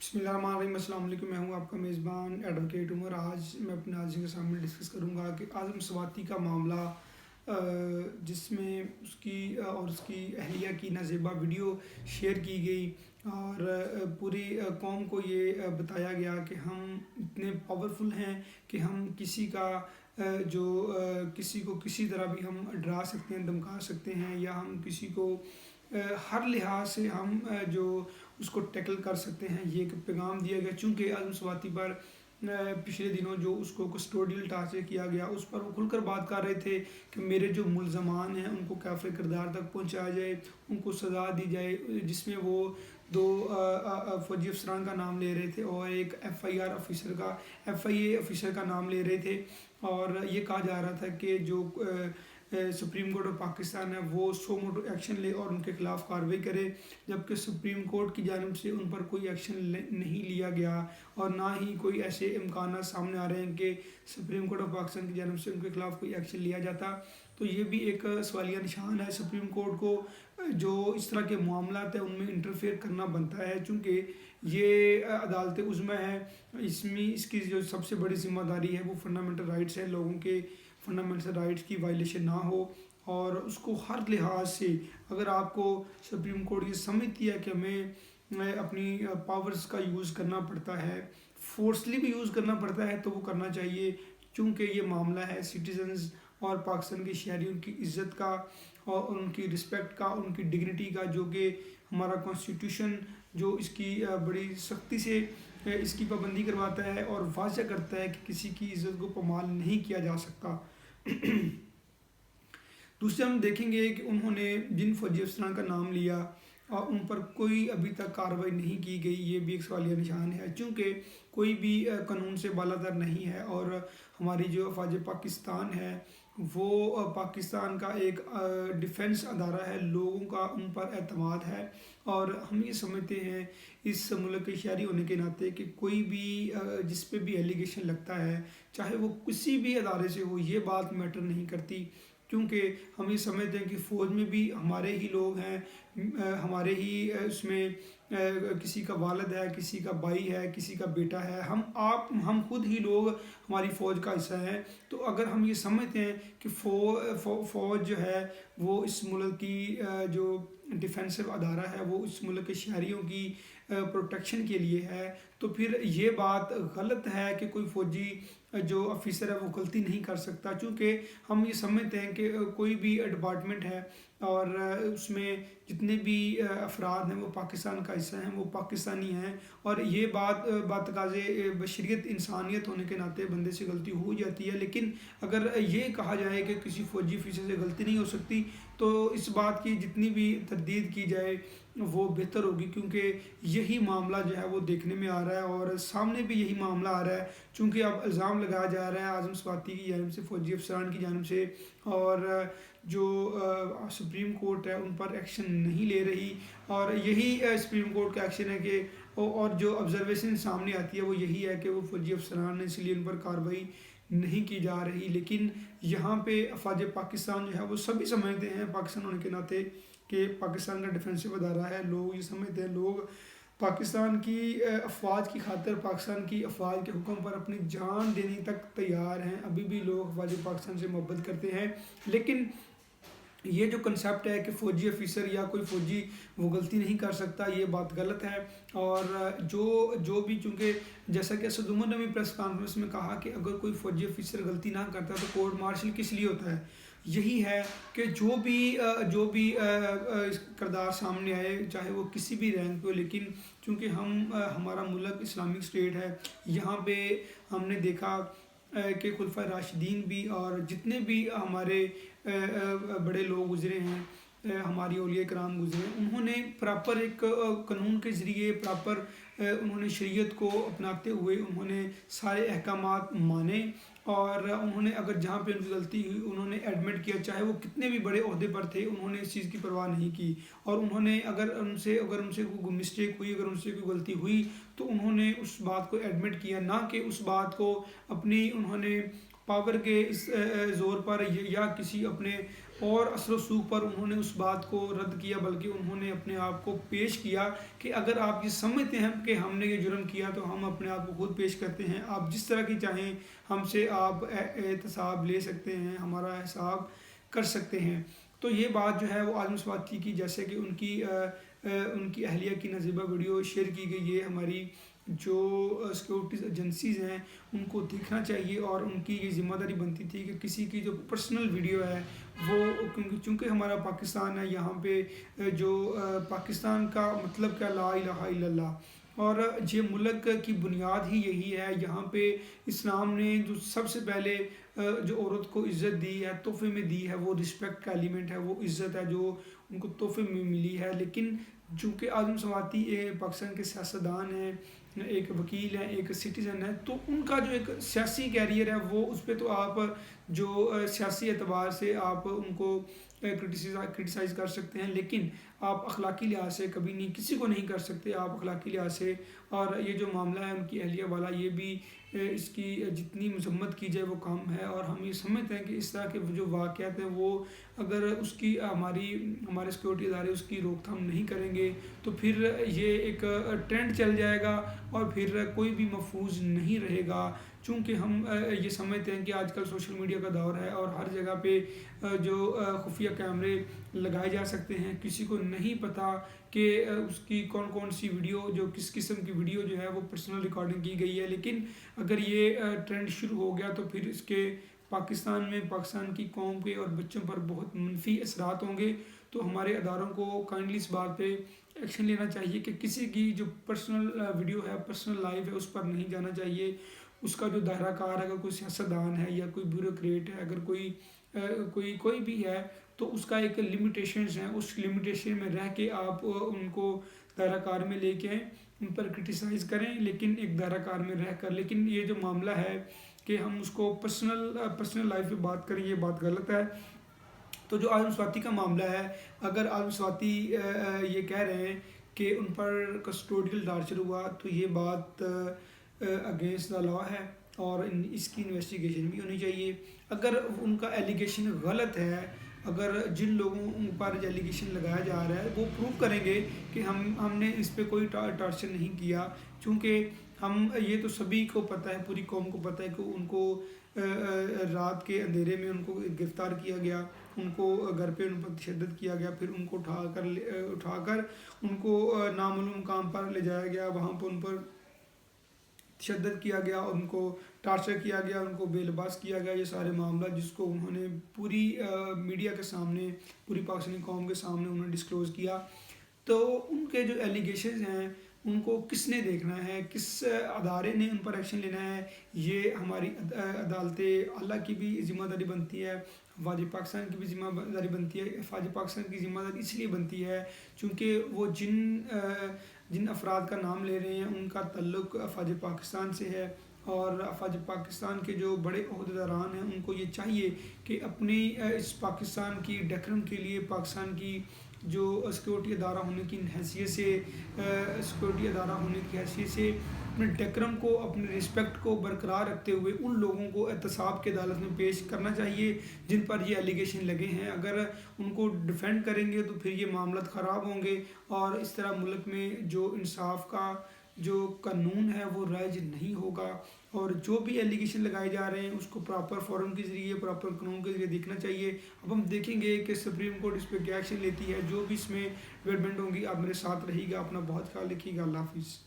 बिस्मिल्लाहिर्रहमानिर्रहीम। अस्सलाम वालेकुम। मैं हूं आपका मेज़बान एडवोकेट उमर। आज मैं अपने नाज़रीन के सामने डिस्कस करूंगा कि आज़म स्वाति का मामला, जिसमें उसकी और उसकी अहलिया की नाज़ेबा वीडियो शेयर की गई और पूरी कौम को ये बताया गया कि हम इतने पावरफुल हैं कि हम किसी का किसी को किसी तरह भी हम डरा सकते हैं, धमका सकते हैं, या हम किसी को हर लिहाज से हम जो उसको टैकल कर सकते हैं। ये एक पैगाम दिया गया, चूँकि आज़म स्वाति पर पिछले दिनों जो उसको कस्टोडियल टार्चर किया गया, उस पर वो खुलकर बात कर रहे थे कि मेरे जो मुल्ज़मान हैं उनको काफ़िल किरदार तक पहुंचाया जाए, उनको सज़ा दी जाए। जिसमें वो दो फौजी अफसरान का नाम ले रहे थे और एक FIA ऑफिसर का नाम ले रहे थे, और ये कहा जा रहा था कि जो सुप्रीम कोर्ट ऑफ पाकिस्तान है वो सो मोटो एक्शन ले और उनके खिलाफ कार्रवाई करे, जबकि सुप्रीम कोर्ट की जानिब से उन पर कोई एक्शन नहीं लिया गया और ना ही कोई ऐसे इम्कान सामने आ रहे हैं कि सुप्रीम कोर्ट ऑफ पाकिस्तान की जानिब से उनके खिलाफ कोई एक्शन लिया जाता। तो ये भी एक सवालिया निशान है। सुप्रीम कोर्ट को जो इस तरह के मामलात है उनमें इंटरफेयर करना बनता है, चूँकि ये अदालत उज़्मा है। इसमें इसकी जो सबसे बड़ी जिम्मेदारी है वो फंडामेंटल राइट्स है, लोगों के फंडामेंटल राइट्स की वायलेशन ना हो, और उसको हर लिहाज से, अगर आपको सुप्रीम कोर्ट ये समझती है कि हमें अपनी पावर्स का यूज़ करना पड़ता है, फोर्सली भी यूज़ करना पड़ता है, तो वो करना चाहिए, क्योंकि ये मामला है सिटीजन्स और पाकिस्तान के शहरियों की इज़्ज़त का और उनकी रिस्पेक्ट का, उनकी डिग्निटी का, जो कि हमारा कॉन्स्टिट्यूशन जो इसकी बड़ी सख्ती से इसकी पाबंदी करवाता है और वाज़ह करता है कि किसी की इज़्ज़त को पमाल नहीं किया जा सकता। दूसरे हम देखेंगे कि उन्होंने जिन फौजी अफसरान का नाम लिया और उन पर कोई अभी तक कार्रवाई नहीं की गई, ये भी एक सवालिया निशान है, चूँकि कोई भी कानून से बालातर नहीं है, और हमारी जो अफवाज पाकिस्तान है वो पाकिस्तान का एक डिफेंस अदारा है, लोगों का उन पर एतमाद है, और हम ये समझते हैं इस मुल्क के शहरी होने के नाते कि कोई भी जिस पे भी एलिगेशन लगता है, चाहे वो किसी भी अदारे से हो, ये बात मैटर नहीं करती, क्योंकि हम ये समझते हैं कि फ़ौज में भी हमारे ही लोग हैं, हमारे ही उसमें किसी का वालिद है, किसी का भाई है, किसी का बेटा है, हम खुद ही लोग हमारी फ़ौज का हिस्सा हैं। तो अगर हम ये समझते हैं कि फ़ौज जो है वो इस मुल्क की जो डिफेंसिव अदारा है वो इस मुल्क के शहरियों की प्रोटेक्शन के लिए है, तो फिर ये बात गलत है कि कोई फ़ौजी जो ऑफिसर है वो गलती नहीं कर सकता, क्योंकि हम ये समझते हैं कि कोई भी डिपार्टमेंट है और उसमें जितने भी अफराद हैं वो पाकिस्तान का हिस्सा हैं, वो पाकिस्तानी हैं, और ये बात तकाज़े बशरियत इंसानियत होने के नाते बंदे से गलती हो जाती है। लेकिन अगर ये कहा जाए कि किसी फ़ौजी ऑफिसर से गलती नहीं हो सकती, तो इस बात की जितनी भी तरदीद की जाए वो बेहतर होगी, क्योंकि यही मामला जो है वो देखने में आ रहा है और सामने भी यही मामला आ रहा है। चूँकि अब इल्ज़ाम लगाया जा रहा है आज़म स्वाति की जानिब से, फ़ौजी अफसरान की जानिब से, और जो सुप्रीम कोर्ट है उन पर एक्शन नहीं ले रही, और यही सुप्रीम कोर्ट का एक्शन है कि और जो ऑब्जर्वेशन सामने आती है वो यही है कि वो फ़ौजी अफसरान, इसलिए उन पर कार्रवाई नहीं की जा रही। लेकिन यहाँ पे अफवाज पाकिस्तान जो है वो सभी समझते हैं पाकिस्तान होने के नाते कि पाकिस्तान का डिफेंसिव अदारा है, लोग ये समझते हैं, लोग पाकिस्तान की अफवाज की खातिर, पाकिस्तान की अफवाज के हुक्म पर अपनी जान देने तक तैयार हैं। अभी भी लोग अफवाज पाकिस्तान से मोहब्बत करते हैं, लेकिन ये जो कंसेप्ट है कि फ़ौजी ऑफिसर या कोई फ़ौजी वो गलती नहीं कर सकता, ये बात गलत है। और जो भी, चूँकि जैसा कि असद उमर ने भी प्रेस कॉन्फ्रेंस में कहा कि अगर कोई फ़ौजी ऑफिसर गलती ना करता तो कोर्ट मार्शल किस लिए होता है। यही है कि जो भी इस किरदार सामने आए, चाहे वो किसी भी रैंक पे हो, लेकिन चूँकि हमारा मुल्क इस्लामिक स्टेट है, यहाँ पे हमने देखा कि खुलफा राशिदीन भी और जितने भी हमारे बड़े लोग गुजरे हैं, हमारी औलिया कराम गुजरे, उन्होंने प्रॉपर एक कानून के ज़रिए प्रॉपर उन्होंने शरीयत को अपनाते हुए उन्होंने सारे अहकामात माने, और उन्होंने अगर जहाँ पे उनकी गलती हुई उन्होंने एडमिट किया, चाहे वो कितने भी बड़े ओहदे पर थे, उन्होंने इस चीज़ की परवाह नहीं की, और उन्होंने अगर उनसे कोई मिस्टेक हुई, अगर उनसे कोई गलती हुई, तो उन्होंने उस बात को एडमिट किया, ना कि उस बात को अपनी उन्होंने पावर के इस ज़ोर पर या किसी अपने اور اثر و رسوخ پر انہوں نے اس بات کو رد کیا، بلکہ انہوں نے اپنے آپ کو پیش کیا کہ اگر آپ یہ سمجھتے ہیں کہ ہم نے یہ جرم کیا تو ہم اپنے آپ کو خود پیش کرتے ہیں، آپ جس طرح کی چاہیں ہم سے آپ احتساب لے سکتے ہیں، ہمارا حساب کر سکتے ہیں۔ تو یہ بات جو ہے وہ عالم سواتی کی، جیسے کہ ان کی اہلیہ کی نازیبہ ویڈیو شیئر کی گئی ہے، ہماری جو سیکورٹیز ایجنسیز ہیں ان کو دیکھنا چاہیے، اور ان کی یہ ذمہ داری بنتی تھی کہ کسی کی جو پرسنل ویڈیو ہے وہ، چونکہ ہمارا پاکستان ہے، یہاں پہ جو پاکستان کا مطلب کیا، لا الہ الا اللہ، اور یہ ملک کی بنیاد ہی یہی ہے۔ یہاں پہ اسلام نے جو سب سے پہلے جو عورت کو عزت دی ہے، تحفے میں دی ہے، وہ رسپیکٹ کا ایلیمنٹ ہے، وہ عزت ہے جو ان کو تحفے میں ملی ہے۔ لیکن چونکہ عالم سواتی پاکستان کے سیاستدان ہیں، ایک وکیل ہیں، ایک سٹیزن ہے، تو ان کا جو ایک سیاسی کیریئر ہے وہ اس پہ تو آپ جو سیاسی اعتبار سے آپ ان کو کرٹیسائز کر سکتے ہیں، لیکن آپ اخلاقی لحاظ سے کبھی نہیں، کسی کو نہیں کر سکتے آپ اخلاقی لحاظ سے۔ اور یہ جو معاملہ ہے ان کی اہلیہ والا، یہ بھی اس کی جتنی مذمت کی جائے وہ کم ہے، اور ہم یہ سمجھتے ہیں کہ اس طرح کے جو واقعات ہیں وہ اگر اس کی ہمارے سیکورٹی ادارے اس کی روک تھام نہیں کریں گے تو پھر یہ ایک ٹرینڈ چل جائے گا، اور پھر کوئی بھی محفوظ نہیں رہے گا۔ چونکہ ہم یہ سمجھتے ہیں کہ آج کل سوشل میڈیا کا دور ہے، اور ہر جگہ پہ جو خفیہ کیمرے لگائے جا سکتے ہیں، کسی کو نہیں پتہ کہ اس کی کون سی ویڈیو، جو کس قسم کی ویڈیو جو ہے وہ پرسنل ریکارڈنگ کی گئی ہے۔ لیکن اگر یہ ٹرینڈ شروع ہو گیا تو پھر اس کے پاکستان کی قوم کے اور بچوں پر بہت منفی اثرات ہوں گے۔ تو ہمارے اداروں کو کائنڈلی اس بات پہ ایکشن لینا چاہیے کہ کسی کی جو پرسنل ویڈیو ہے، پرسنل لائف ہے، اس پر نہیں جانا چاہیے۔ اس کا جو دائرہ کار ہے، اگر کوئی سیاستدان ہے یا کوئی بیوروکریٹ ہے، اگر کوئی بھی ہے، تو اس کا ایک لمیٹیشنز ہیں، اس لمیٹیشن میں رہ کے آپ ان کو دائرہ کار میں لے کے ان پر کرٹیسائز کریں، لیکن ایک دائرہ کار میں رہ کر۔ لیکن یہ جو معاملہ ہے کہ ہم اس کو پرسنل لائف پہ بات کریں، یہ بات غلط ہے۔ تو جو عالم سواتی کا معاملہ ہے، اگر عالم سواتی یہ کہہ رہے ہیں کہ ان پر کسٹوڈیل ٹارچر ہوا، تو یہ بات اگینسٹ دا لا ہے، اور اس کی انویسٹیگیشن بھی ہونی چاہیے۔ اگر ان کا ایلیگیشن غلط ہے، اگر جن لوگوں پر ایلیگیشن لگایا جا رہا ہے وہ پروو کریں گے کہ ہم نے اس پہ کوئی ٹارچر نہیں کیا، چونکہ یہ تو سبھی کو پتہ ہے، پوری قوم کو پتہ ہے کہ ان کو رات کے اندھیرے میں ان کو گرفتار کیا گیا، ان کو گھر پہ ان پر تشدد کیا گیا، پھر ان کو اٹھا کر ان کو نامعلوم مقام پر لے جایا گیا، وہاں پہ ان پر تشدد کیا گیا، ان کو ٹارچر کیا گیا، ان کو بے لباس کیا گیا۔ یہ سارے معاملات جس کو انہوں نے پوری میڈیا کے سامنے، پوری پاکستانی قوم کے سامنے انہوں نے ڈسکلوز کیا۔ تو ان کے جو ایلیگیشنز ہیں ان کو کس نے دیکھنا ہے، کس ادارے نے ان پر ایکشن لینا ہے، یہ ہماری عدالت اعلیٰ کی بھی ذمہ داری بنتی ہے، افواج پاکستان کی بھی ذمہ داری بنتی ہے۔ افواج پاکستان کی ذمہ داری اس لیے بنتی ہے چونکہ وہ جن افراد کا نام لے رہے ہیں ان کا تعلق افواج پاکستان سے ہے، اور افواج پاکستان کے جو بڑے عہدیداران ہیں ان کو یہ چاہیے کہ اپنی اس پاکستان کی ڈیکرم کے لیے، پاکستان کی جو سیکورٹی ادارہ ہونے کی حیثیت سے اپنے ڈیکرم کو، اپنے رسپیکٹ کو برقرار رکھتے ہوئے ان لوگوں کو احتساب کی عدالت میں پیش کرنا چاہیے جن پر یہ ایلیگیشن لگے ہیں۔ اگر ان کو ڈیفینڈ کریں گے تو پھر یہ معاملات خراب ہوں گے، اور اس طرح ملک میں جو انصاف کا جو قانون ہے وہ رائج نہیں ہوگا، اور جو بھی ایلیگیشن لگائے جا رہے ہیں اس کو پراپر فورم کے ذریعے، پراپر قانون کے ذریعے دیکھنا چاہیے۔ اب ہم دیکھیں گے کہ سپریم کورٹ اس پہ کیا ایکشن لیتی ہے، جو بھی اس میں ڈیولپمنٹ ہوں گی۔ آپ میرے ساتھ رہیے گا، اپنا بہت خیال رکھیے گا، اللہ حافظ۔